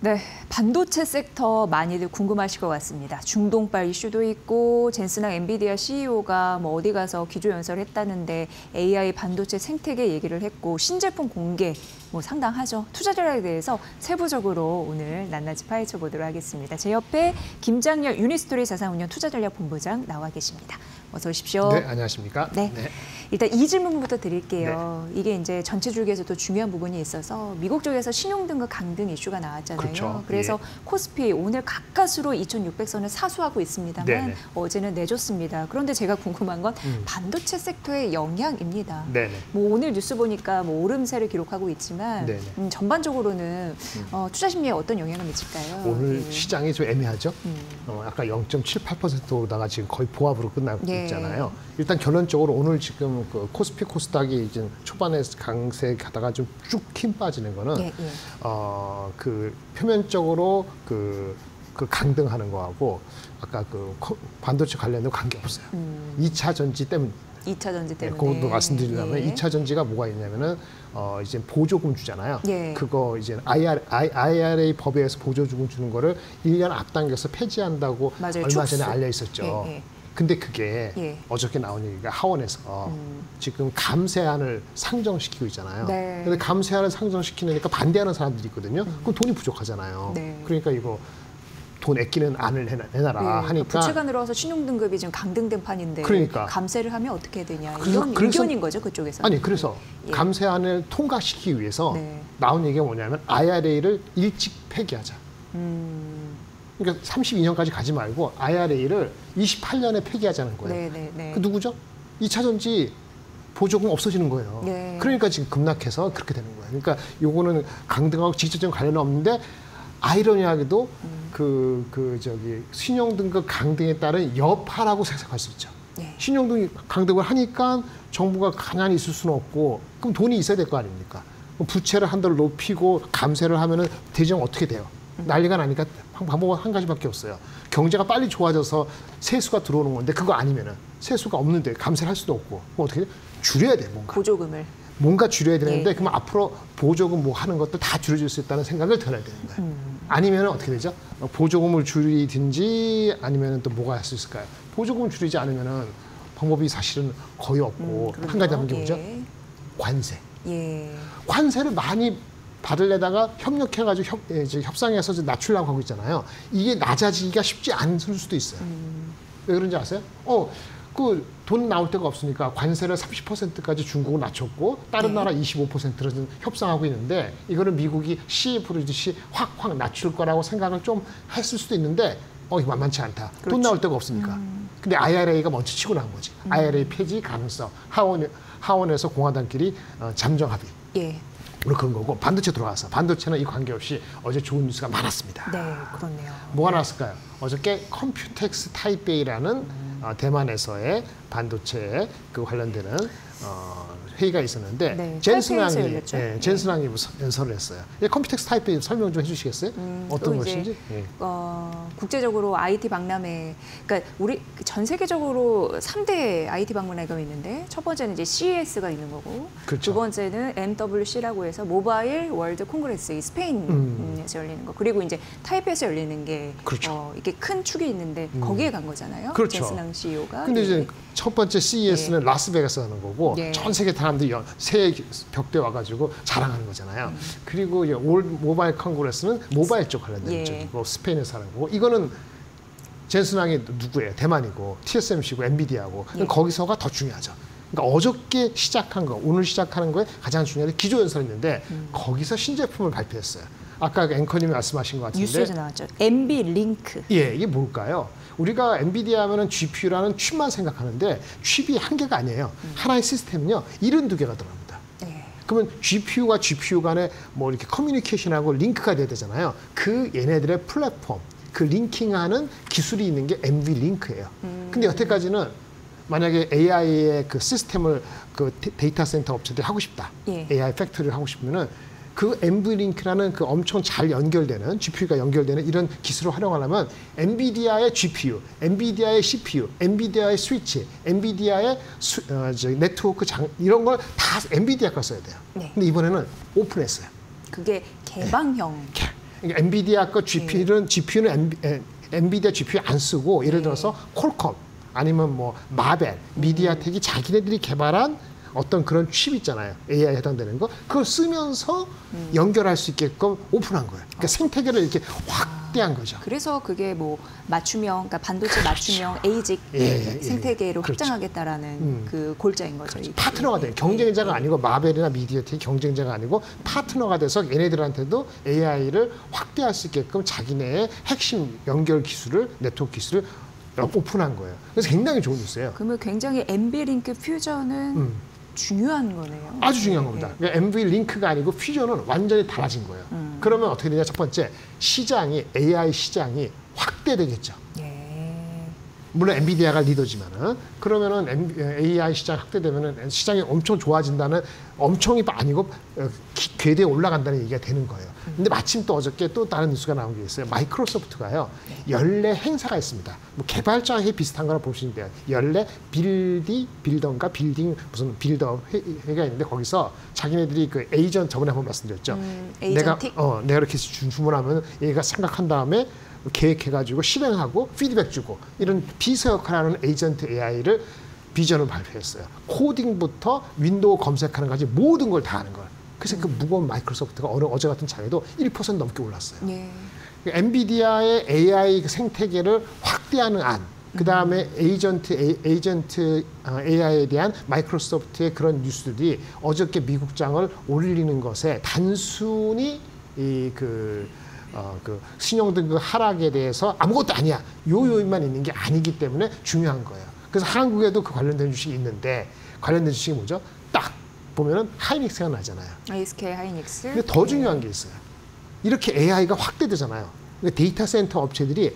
네, 반도체 섹터 많이들 궁금하실 것 같습니다. 중동발 이슈도 있고 젠슨항 엔비디아 CEO가 뭐 어디 가서 기조연설을 했다는데 AI 반도체 생태계 얘기를 했고 신제품 공개 뭐 상당하죠. 투자 전략에 대해서 세부적으로 오늘 낱낱이 파헤쳐 보도록 하겠습니다. 제 옆에 김장렬 유니스토리 자산운용 투자전략본부장 나와 계십니다. 어서 오십시오. 네, 안녕하십니까? 네. 일단 이 질문부터 드릴게요. 네. 이게 이제 전체 줄기에서도 중요한 부분이 있어서 미국 쪽에서 신용등급 강등 이슈가 나왔잖아요. 그렇죠. 그래서 코스피 오늘 가까스로 2,600선을 사수하고 있습니다만 네네. 어제는 내줬습니다. 그런데 제가 궁금한 건 반도체 섹터의 영향입니다. 네네. 뭐 오늘 뉴스 보니까 뭐 오름세를 기록하고 있지만 전반적으로는 투자 심리에 어떤 영향을 미칠까요? 오늘 시장이 좀 애매하죠. 아까 0.78% 오르다가 지금 거의 보합으로 끝나고 있잖아요. 일단 결론적으로 오늘 지금 그 코스피 코스닥이 이제 초반에 강세 가다가 좀 쭉 힘 빠지는 거는 그 표면적으로 그 강등하는 거하고 아까 그 반도체 관련된 관계 없어요. 2차 전지 때문에. 2차 전지 때문에. 그것도 말씀드리려면 2차 전지가 뭐가 있냐면은 이제 보조금 주잖아요. 그거 이제 IRA 법에 의해서 보조금 주는 거를 1년 앞당겨서 폐지한다고 맞아요. 얼마 전에 알려 있었죠. 근데 그게 어저께 나온 얘기가 하원에서 지금 감세안을 상정시키고 있잖아요. 근데 감세안을 상정시키니까 반대하는 사람들이 있거든요. 그럼 돈이 부족하잖아요. 그러니까 이거 돈 아끼는 안을 내놔라 하니까 부채가 늘어서 신용등급이 지금 강등된 판인데 그러니까. 감세를 하면 어떻게 되냐 이런 의견인 거죠 그쪽에서. 아니 그래서 감세안을 통과시키기 위해서 나온 얘기가 뭐냐면 IRA를 일찍 폐기하자. 그러니까 32년까지 가지 말고 IRA를 28년에 폐기하자는 거예요. 그 누구죠? 2차 전지 보조금 없어지는 거예요. 그러니까 지금 급락해서 그렇게 되는 거예요. 그러니까 요거는 강등하고 직접적인 관련은 없는데 아이러니하게도 저기 신용등급 강등에 따른 여파라고 생각할 수 있죠. 신용등급 강등을 하니까 정부가 가만히 있을 수는 없고 그럼 돈이 있어야 될 거 아닙니까? 부채를 한도를 높이고 감세를 하면은 대정 어떻게 돼요? 난리가 나니까 방법은 한 가지밖에 없어요. 경제가 빨리 좋아져서 세수가 들어오는 건데 그거 아니면은 세수가 없는데 감세를 할 수도 없고 그럼 어떻게 돼? 줄여야 돼 뭔가. 보조금을. 뭔가 줄여야 되는데 그러면 앞으로 보조금 뭐 하는 것도 다 줄여줄 수 있다는 생각을 들어야 되는 거예요. 아니면 어떻게 되죠? 보조금을 줄이든지 아니면 또 뭐가 할 수 있을까요? 보조금을 줄이지 않으면은 방법이 사실은 거의 없고 한 가지 남은 게 뭐죠? 관세. 관세를 많이 받으려다가 협력해가지고 협상해서 낮추려고 하고 있잖아요. 이게 낮아지기가 쉽지 않을 수도 있어요. 왜 그런지 아세요? 그 돈 나올 데가 없으니까 관세를 30%까지 중국은 낮췄고 다른 나라 25%를 협상하고 있는데 이거를 미국이 씨 부르듯이 확 낮출 거라고 생각을 좀 했을 수도 있는데 이거 만만치 않다. 그렇죠. 돈 나올 데가 없으니까. 근데 IRA가 먼저 치고 나온 거지. IRA 폐지 가능성. 하원에서 공화당끼리 잠정 합의. 오늘 그런 거고 반도체 들어와서 반도체는 이 관계없이 어제 좋은 뉴스가 많았습니다. 네, 그렇네요. 뭐가 나왔을까요? 어저께 컴퓨텍스 타이베이라는 대만에서의 반도체에 관련되는 회의가 있었는데 젠슨항이 연설을 했어요. 컴퓨텍스 타이베이 설명 좀 해주시겠어요? 어떤 것인지? 국제적으로 IT 박람회, 그러니까 우리 전 세계적으로 3대 IT 박람회가 있는데 첫 번째는 이제 CES가 있는 거고, 두 번째는 MWC라고 해서 모바일 월드 콩그레스, 이 스페인에서 열리는 거, 그리고 이제 타이페이에서 열리는 게 이렇게 큰 축이 있는데 거기에 간 거잖아요. 젠슨항 CEO가. 근데 이제 첫 번째 CES는 라스베가스 하는 거고 전 세계 사람들이 새 벽대 와가지고 자랑하는 거잖아요. 그리고 올 모바일 콩그레스는 모바일 쪽 관련된 쪽이고 스페인에서 하는 거고 이거는 젠슨항이 누구예요? 대만이고 TSMC고 엔비디아고 거기서가 더 중요하죠. 그러니까 어저께 시작한 거, 오늘 시작하는 거에 가장 중요한 게 기조연설인데 거기서 신제품을 발표했어요. 아까 앵커님이 말씀하신 것 같은데 뉴스에서 나왔죠. NVLink. 이게 뭘까요? 우리가 엔비디아 하면은 GPU라는 칩만 생각하는데 칩이 한 개가 아니에요. 하나의 시스템은요 72개가 들어갑니다. 그러면 GPU와 GPU 간에 뭐 이렇게 커뮤니케이션하고 링크가 돼야 되잖아요. 그 얘네들의 플랫폼, 그 링킹하는 기술이 있는 게 NVLink예요. 근데 여태까지는 만약에 AI의 그 시스템을 그 데이터 센터 업체들이 하고 싶다. AI 팩토리를 하고 싶으면은 그 NVLink라는 그 엄청 잘 연결되는 GPU가 연결되는 이런 기술을 활용하려면 엔비디아의 GPU, 엔비디아의 CPU, 엔비디아의 스위치, 엔비디아의 네트워크 이런 걸 다 엔비디아가 써야 돼요. 근데 이번에는 오픈했어요. 그게 개방형. 그러니까 엔비디아 거 GPU는 엔비디아 GPU 안 쓰고 예를 들어서 콜컴 아니면 뭐 마벨, 미디아텍이 자기네들이 개발한 어떤 그런 칩 있잖아요. AI에 해당되는 거. 그걸 쓰면서 연결할 수 있게끔 오픈한 거예요. 그러니까 생태계를 이렇게 확대한 거죠. 그래서 그게 뭐 맞춤형, 그러니까 반도체 맞춤형 에이직 생태계로 확장하겠다라는 그 골자인 거죠. 그렇죠. 파트너가 돼요. 경쟁자가 아니고 마벨이나 미디어텍이 경쟁자가 아니고 파트너가 돼서 얘네들한테도 AI를 확대할 수 있게끔 자기네의 핵심 연결 기술을, 네트워크 기술을 오픈한 거예요. 그래서 굉장히 좋은 뉴스예요. 그러면 굉장히 NV링크 퓨전은 중요한 거네요. 아주 중요한 겁니다. 그러니까 NV링크가 아니고 퓨전은 완전히 달라진 거예요. 그러면 어떻게 되냐? 첫 번째, AI 시장이 확대되겠죠. 물론 엔비디아가 리더지만은 그러면은 AI 시장 확대되면은 시장이 엄청 좋아진다는 엄청이 아니고 궤도에 올라간다는 얘기가 되는 거예요. 근데 마침 또 어저께 또 다른 뉴스가 나온 게 있어요. 마이크로소프트가요 연례 행사가 있습니다. 뭐 개발자회 비슷한 거라 보시면 돼요. 연례 빌딩가 무슨 빌더 회가 있는데 거기서 자기네들이 그 에이전트 저번에 한번 말씀드렸죠. 에이전틱? 내가 이렇게 주문하면 얘가 생각한 다음에 계획해가지고 실행하고 피드백 주고 이런 비서 역할하는 에이전트 AI를 비전을 발표했어요. 코딩부터 윈도우 검색하는 까지 모든 걸 다 하는 거예요. 그래서 그 무거운 마이크로소프트가 어제 같은 장에도 1% 넘게 올랐어요. 엔비디아의 AI 생태계를 확대하는 안, 그 다음에 에이전트 AI에 대한 마이크로소프트의 그런 뉴스들이 어저께 미국장을 올리는 것에 단순히 그 신용등급 하락에 대해서 아무것도 아니야. 요인만 있는 게 아니기 때문에 중요한 거예요. 그래서 한국에도 그 관련된 주식이 있는데 관련된 주식이 뭐죠? 딱 보면은 하이닉스가 나잖아요. SK 하이닉스. 근데 더 중요한 게 있어요. 이렇게 AI가 확대되잖아요. 그러니까 데이터 센터 업체들이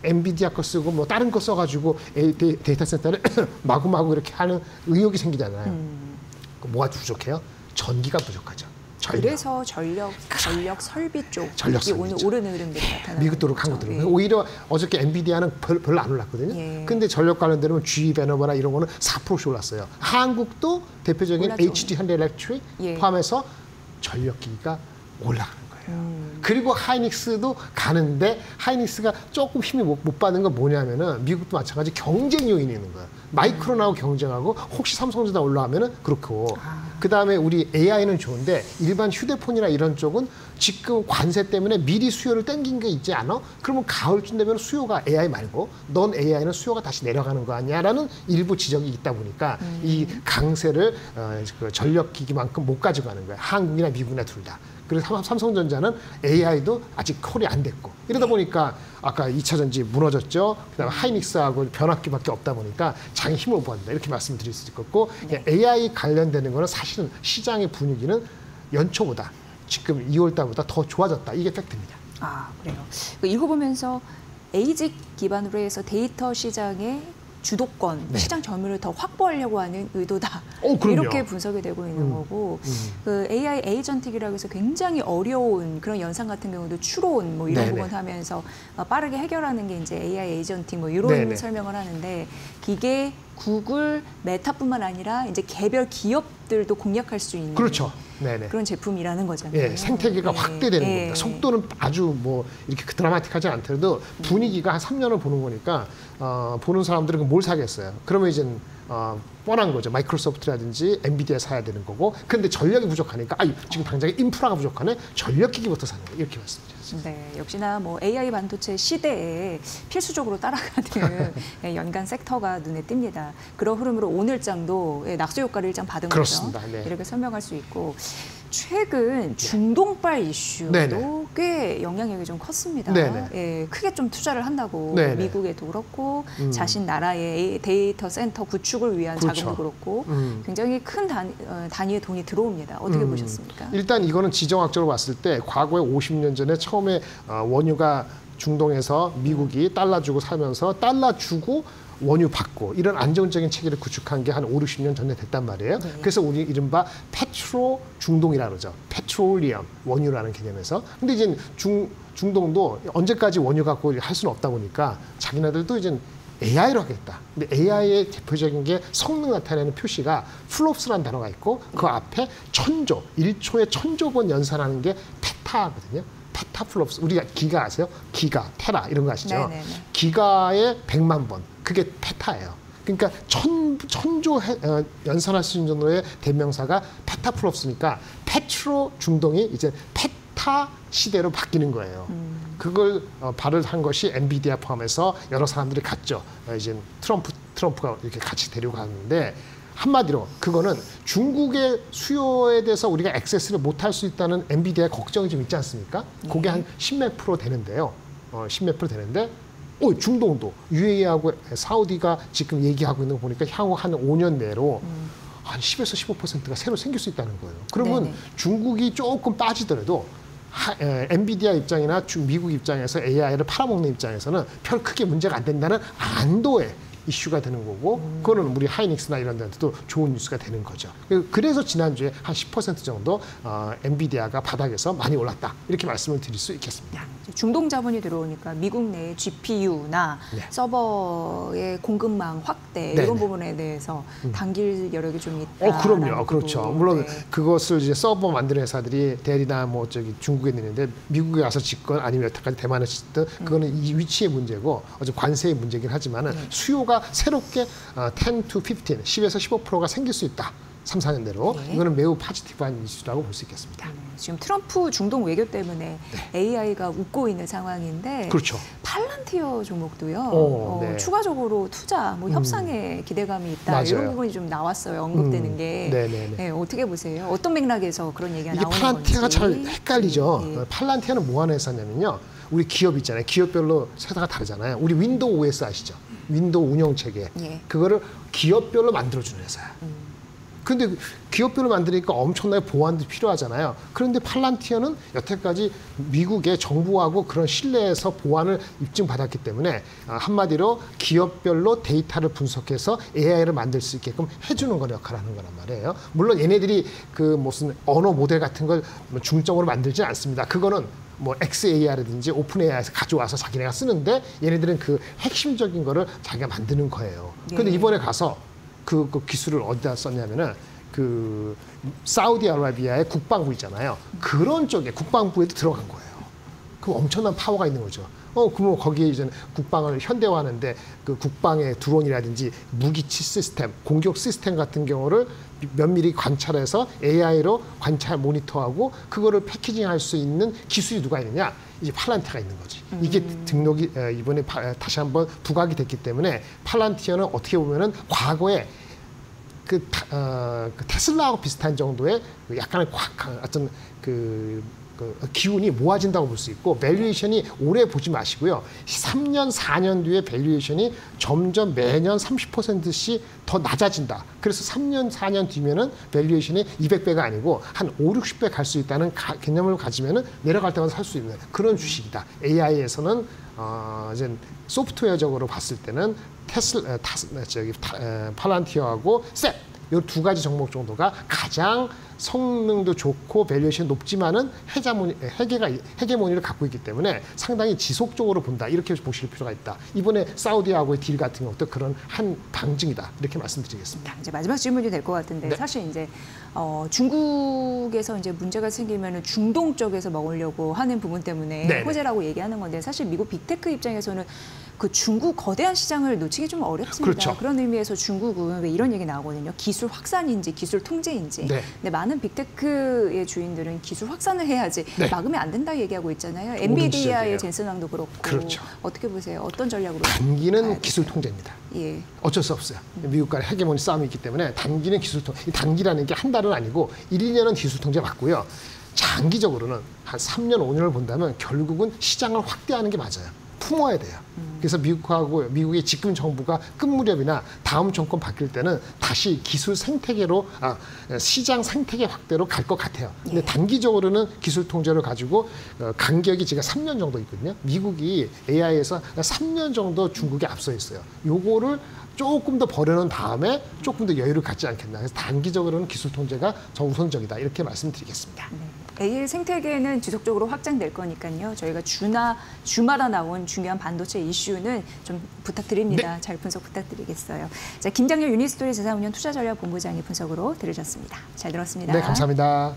엔비디아 거 쓰고 뭐 다른 거 써가지고 데이터 센터를 마구마구 이렇게 하는 의욕이 생기잖아요. 뭐가 부족해요? 전기가 부족하죠. 그래서 전력 설비 쪽이 오늘 오르는 흐름들이 나타나는 미국도로 한국도로 오히려 어저께 엔비디아는 별로 안 올랐거든요. 근데 전력 관련되면 GE 베너바나 이런 거는 4%씩 올랐어요. 한국도 대표적인 올랐죠. HD 현대일렉트릭 포함해서 전력기기가 올라가는 거예요. 그리고 하이닉스도 가는데 하이닉스가 조금 힘이 못 받는 건 뭐냐면은 미국도 마찬가지 경쟁 요인이 있는 거예요. 마이크론하고 경쟁하고 혹시 삼성전자 올라가면은 그렇고 그 다음에 우리 AI는 좋은데 일반 휴대폰이나 이런 쪽은 지금 관세 때문에 미리 수요를 땡긴 게 있지 않아? 그러면 가을쯤 되면 수요가 AI 말고 넌 AI는 수요가 다시 내려가는 거 아니야라는 일부 지적이 있다 보니까 이 강세를 그 전력기기만큼 못 가져가는 거예요. 한국이나 미국이나 둘 다. 그래서 삼성전자는 AI도 아직 콜이 안 됐고 이러다 보니까 아까 2차 전지 무너졌죠. 그다음에 하이닉스하고 변압기밖에 없다 보니까 장에 힘을 못 받는다 이렇게 말씀드릴 수 있겠고 AI 관련되는 거는 사실은 시장의 분위기는 연초보다 지금 2월 달보다 더 좋아졌다 이게 팩트입니다. 아 그래요. 읽어보면서 에이직 기반으로 해서 데이터 시장의 주도권, 시장 점유율을 더 확보하려고 하는 의도다. 이렇게 분석이 되고 있는 거고 그 AI 에이전틱이라고 해서 굉장히 어려운 그런 연산 같은 경우도 추론 뭐 이런 부분 하면서 빠르게 해결하는 게 이제 AI 에이전틱 뭐 이런 설명을 하는데 기계, 구글, 메타뿐만 아니라 이제 개별 기업들도 공략할 수 있는 그렇죠. 그런 제품이라는 거잖아요. 생태계가 확대되는 겁니다. 속도는 아주 뭐 이렇게 드라마틱하지 않더라도 분위기가 한 3년을 보는 거니까 보는 사람들은 뭘 사겠어요. 그러면 이제 뻔한 거죠. 마이크로소프트라든지 엔비디아 사야 되는 거고. 그런데 전력이 부족하니까 지금 당장에 인프라가 부족하네. 전력기기부터 사는 거예요. 이렇게 말씀드렸습니다. 네, 역시나 뭐 AI 반도체 시대에 필수적으로 따라가는 연간 섹터가 눈에 띕니다. 그런 흐름으로 오늘장도 낙수 효과를 일장 받은 그렇습니다. 거죠. 이렇게 설명할 수 있고 최근 중동발 이슈도 꽤 영향력이 좀 컸습니다. 크게 좀 투자를 한다고 미국에도 그렇고 자신 나라의 데이터 센터 구축을 위한 자금도 그렇고 굉장히 큰 단위의 돈이 들어옵니다. 어떻게 보셨습니까? 일단 이거는 지정학적으로 봤을 때 과거에 50년 전에 처음에 원유가 중동에서 미국이 달러 주고 사면서 달러 주고 원유 받고 이런 안정적인 체계를 구축한 게 한 5, 60년 전에 됐단 말이에요. 그래서 우리 이른바 페트로 중동이라고 그러죠. 페트롤리엄, 원유라는 개념에서. 근데 이제 중동도 언제까지 원유 갖고 할 수는 없다 보니까 자기네들도 이제 AI로 하겠다. 근데 AI의 대표적인 게 성능 나타내는 표시가 플롭스라는 단어가 있고 그 앞에 1,000조, 1초에 1,000조 번 연산하는 게 페타거든요. 페타플롭스, 우리가 기가 아세요? 기가, 테라 이런 거 아시죠? 네네네. 기가의 100만 번, 그게 페타예요. 그러니까 천조 연산할 수 있는 정도의 대명사가 페타플롭스니까 페트로 중동이 이제 페타 시대로 바뀌는 거예요. 그걸 발을한 것이 엔비디아 포함해서 여러 사람들이 갔죠. 이제 트럼프가 이렇게 같이 데려가는데 한마디로 그거는 중국의 수요에 대해서 우리가 액세스를 못할 수 있다는 엔비디아의 걱정이 좀 있지 않습니까? 그게 한 10몇 프로 되는데요. 10몇 프로 되는데 중동도 UAE하고 사우디가 지금 얘기하고 있는 거 보니까 향후 한 5년 내로 한 10에서 15%가 새로 생길 수 있다는 거예요. 그러면 네네. 중국이 조금 빠지더라도 엔비디아 입장이나 미국 입장에서 AI를 팔아먹는 입장에서는 별 크게 문제가 안 된다는 안도의 이슈가 되는 거고 그거는 우리 하이닉스나 이런 데한테도 좋은 뉴스가 되는 거죠. 그래서 지난주에 한 10% 정도 엔비디아가 바닥에서 많이 올랐다. 이렇게 말씀을 드릴 수 있겠습니다. 중동 자본이 들어오니까 미국 내 GPU나 네. 서버의 공급망 확대 네네. 이런 부분에 대해서 당길 여력이 좀 있다. 그럼요. 그렇죠. 물론 네. 그것을 이제 서버 만드는 회사들이 대리나 뭐 저기 중국에 있는데 미국에 와서 짓건 아니면 여태까지 대만에 짓든 그거는 이 위치의 문제고 어제 관세의 문제긴 하지만은 수요가 새롭게 10 to 15, 10에서 15%가 생길 수 있다. 3, 4년 내로. 네. 이거는 매우 포지티브한 이슈라고 볼 수 있겠습니다. 지금 트럼프 중동 외교 때문에 AI가 웃고 있는 상황인데 그렇죠. 팔란티어 종목도요. 네. 추가적으로 투자, 협상에 기대감이 있다. 맞아요. 이런 부분이 좀 나왔어요. 언급되는 게. 네네네. 네, 어떻게 보세요? 어떤 맥락에서 그런 얘기가 이게 나오는 팔란티아가 건지. 잘 헷갈리죠. 네. 팔란티아는 뭐 하는 회사냐면요. 우리 기업 있잖아요. 기업별로 회사가 다르잖아요. 우리 윈도우 OS 아시죠? 윈도우 운영체계. 예. 그거를 기업별로 만들어주는 회사야. 근데 기업별로 만드니까 엄청나게 보안도 필요하잖아요. 그런데 팔란티어는 여태까지 미국의 정부하고 그런 신뢰에서 보안을 입증받았기 때문에 한마디로 기업별로 데이터를 분석해서 AI를 만들 수 있게끔 해주는 걸 역할을 하는 거란 말이에요. 물론 얘네들이 그 무슨 언어 모델 같은 걸 중점으로 만들지 않습니다. 그거는 뭐 XAI라든지 오픈AI에서 가져와서 자기네가 쓰는데 얘네들은 그 핵심적인 거를 자기가 만드는 거예요. 근데 이번에 가서 그 기술을 어디다 썼냐면은 그 사우디아라비아의 국방부 있잖아요. 그런 쪽에 국방부에도 들어간 거예요. 그 엄청난 파워가 있는 거죠. 그러면 거기에 이제 국방을 현대화하는데 그 국방의 드론이라든지 무기치 시스템, 공격 시스템 같은 경우를 면밀히 관찰해서 AI로 관찰 모니터하고 그거를 패키징할 수 있는 기술이 누가 있느냐? 이제 팔란티아가 있는 거지. 이게 등록이 이번에 다시 한번 부각이 됐기 때문에 팔란티아는 어떻게 보면은 과거에 그 테슬라하고 비슷한 정도의 약간의 어떤 그 기운이 모아진다고 볼 수 있고 밸류에이션이 오래 보지 마시고요. 3년, 4년 뒤에 밸류에이션이 점점 매년 30%씩 더 낮아진다. 그래서 3년, 4년 뒤면은 밸류에이션이 200배가 아니고 한 5, 60배 갈 수 있다는 개념을 가지면은 내려갈 때마다 살 수 있는 그런 주식이다. AI에서는 이제 소프트웨어적으로 봤을 때는 팔란티어하고 셋 이 두 가지 종목 정도가 가장 성능도 좋고 밸류에이션이 높지만은 헤게모니를 갖고 있기 때문에 상당히 지속적으로 본다. 이렇게 보실 필요가 있다. 이번에 사우디하고의 딜 같은 것도 그런 한 방증이다. 이렇게 말씀드리겠습니다. 이제 마지막 질문이 될 것 같은데 네. 사실 이제 중국에서 이제 문제가 생기면은 중동 쪽에서 먹으려고 하는 부분 때문에 네네. 호재라고 얘기하는 건데 사실 미국 빅테크 입장에서는 그 중국 거대한 시장을 놓치기 좀 어렵습니다. 그렇죠. 그런 의미에서 중국은 왜 이런 얘기 나오거든요. 기술 확산인지 기술 통제인지. 네. 근데 많은 빅테크의 주인들은 기술 확산을 해야지 네. 막으면 안 된다 얘기하고 있잖아요. 옳은 엔비디아의 지적이에요. 젠슨 왕도 그렇고. 그렇죠. 어떻게 보세요? 어떤 전략으로? 단기는 기술 통제입니다. 예. 어쩔 수 없어요. 미국 간의 헤게모니 싸움이 있기 때문에 단기는 기술 통제. 이 단기라는 게 한 달은 아니고 1, 2년은 기술 통제 맞고요. 장기적으로는 한 3년, 5년을 본다면 결국은 시장을 확대하는 게 맞아요. 품어야 돼요. 그래서 미국의 지금 정부가 끝 무렵이나 다음 정권 바뀔 때는 다시 기술 생태계로 시장 생태계 확대로 갈 것 같아요. 근데 단기적으로는 기술 통제를 가지고 간격이 지금 3년 정도 있거든요. 미국이 AI에서 3년 정도 중국에 앞서 있어요. 요거를 조금 더 버려놓은 다음에 조금 더 여유를 갖지 않겠나. 그래서 단기적으로는 기술 통제가 더 우선적이다. 이렇게 말씀드리겠습니다. AI 생태계는 지속적으로 확장될 거니까요. 저희가 주마다 나온 중요한 반도체 이슈는 좀 부탁드립니다. 네. 잘 분석 부탁드리겠어요. 자, 김장렬 유니스토리 자산운용 투자전략본부장의 분석으로 들으셨습니다. 잘 들었습니다. 네, 감사합니다.